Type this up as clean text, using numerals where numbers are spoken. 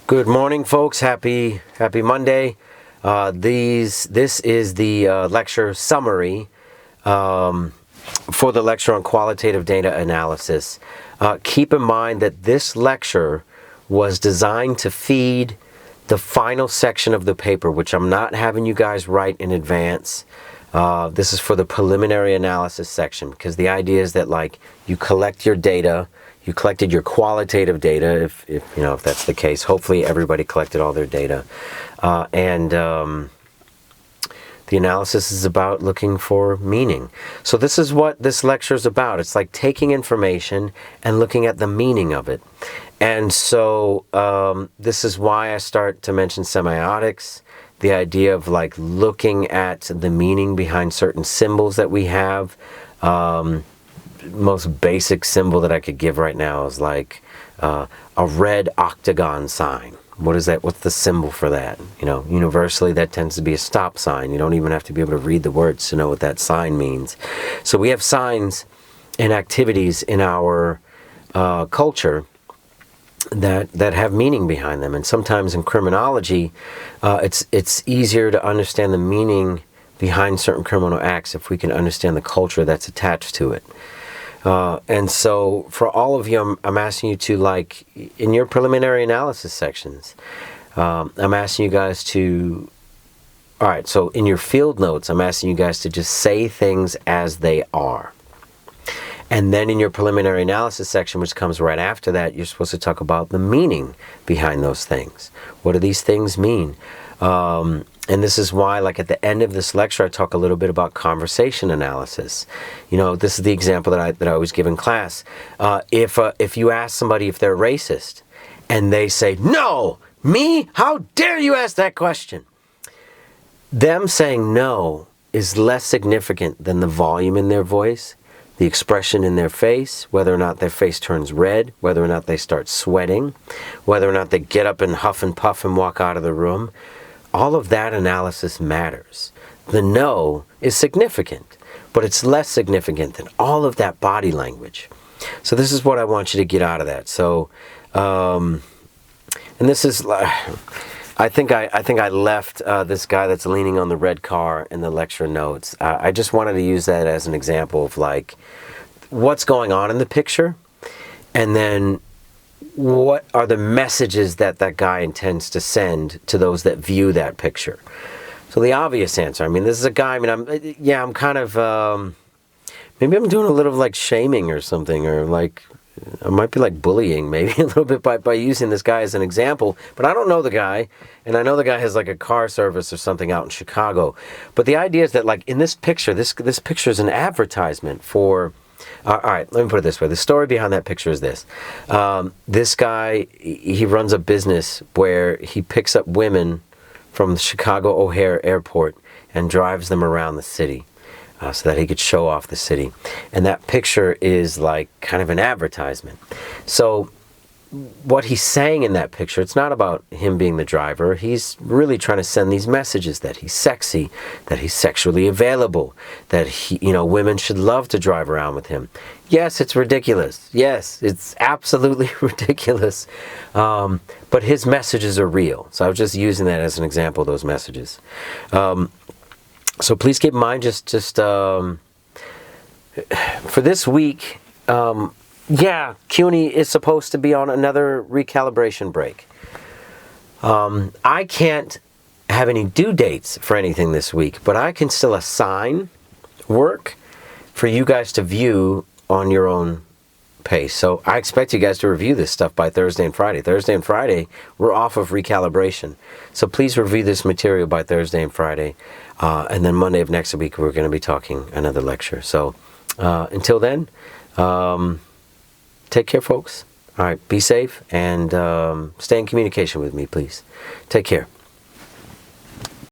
Good morning, folks. Happy Monday. This is the lecture summary for the lecture on qualitative data analysis. Keep in mind that this lecture was designed to feed the final section of the paper, which I'm not having you guys write in advance. This is for the preliminary analysis section, because the idea is that, like, you collect your data. You collected your qualitative data, if that's the case. Hopefully everybody collected all their data. And the analysis is about looking for meaning. So this is what this lecture is about. It's like taking information and looking at the meaning of it. And so this is why I start to mention semiotics, the idea of like looking at the meaning behind certain symbols that we have. Most basic symbol that I could give right now is like a red octagon sign. What is that? What's the symbol for that? Universally that tends to be a stop sign. You don't even have to be able to read the words to know what that sign means. So we have signs and activities in our culture that have meaning behind them. And sometimes in criminology, it's easier to understand the meaning behind certain criminal acts if we can understand the culture that's attached to it. And so for all of you, I'm asking you to, like, in your preliminary analysis sections, I'm asking you guys to, all right, so in your field notes, I'm asking you guys to just say things as they are. And then in your preliminary analysis section, which comes right after that, you're supposed to talk about the meaning behind those things. What do these things mean? And this is why, like, at the end of this lecture, I talk a little bit about conversation analysis. This is the example that I always give in class. If you ask somebody if they're racist, and they say, "No, me? How dare you ask that question?" Them saying no is less significant than the volume in their voice, the expression in their face, whether or not their face turns red, whether or not they start sweating, whether or not they get up and huff and puff and walk out of the room. All of that analysis matters. The no is significant, but it's less significant than all of that body language. So this is what I want you to get out of that. So, and this is, I think I left this guy that's leaning on the red car in the lecture notes. I just wanted to use that as an example of, like, what's going on in the picture, and then what are the messages that guy intends to send to those that view that picture. So the obvious answer, this is a guy, I'm kind of, maybe I'm doing a little like shaming or something, or like, I might be like bullying maybe a little bit by using this guy as an example, but I don't know the guy, and I know the guy has like a car service or something out in Chicago. But the idea is that, like, in this picture, this picture is an advertisement for, all right, let me put it this way. The story behind that picture is this. This guy, he runs a business where he picks up women from the Chicago O'Hare Airport and drives them around the city so that he could show off the city. And that picture is like kind of an advertisement. So what he's saying in that picture, it's not about him being the driver. He's really trying to send these messages that he's sexy, that he's sexually available, that women should love to drive around with him. Yes, it's ridiculous. Yes, it's absolutely ridiculous. But his messages are real. So I was just using that as an example of those messages. So please keep in mind, just for this week, CUNY is supposed to be on another recalibration break. I can't have any due dates for anything this week, but I can still assign work for you guys to view on your own pace. So I expect you guys to review this stuff by Thursday and Friday. Thursday and Friday, we're off of recalibration. So please review this material by Thursday and Friday. And then Monday of next week, we're going to be talking another lecture. So until then, take care, folks. All right, be safe, and stay in communication with me, please. Take care.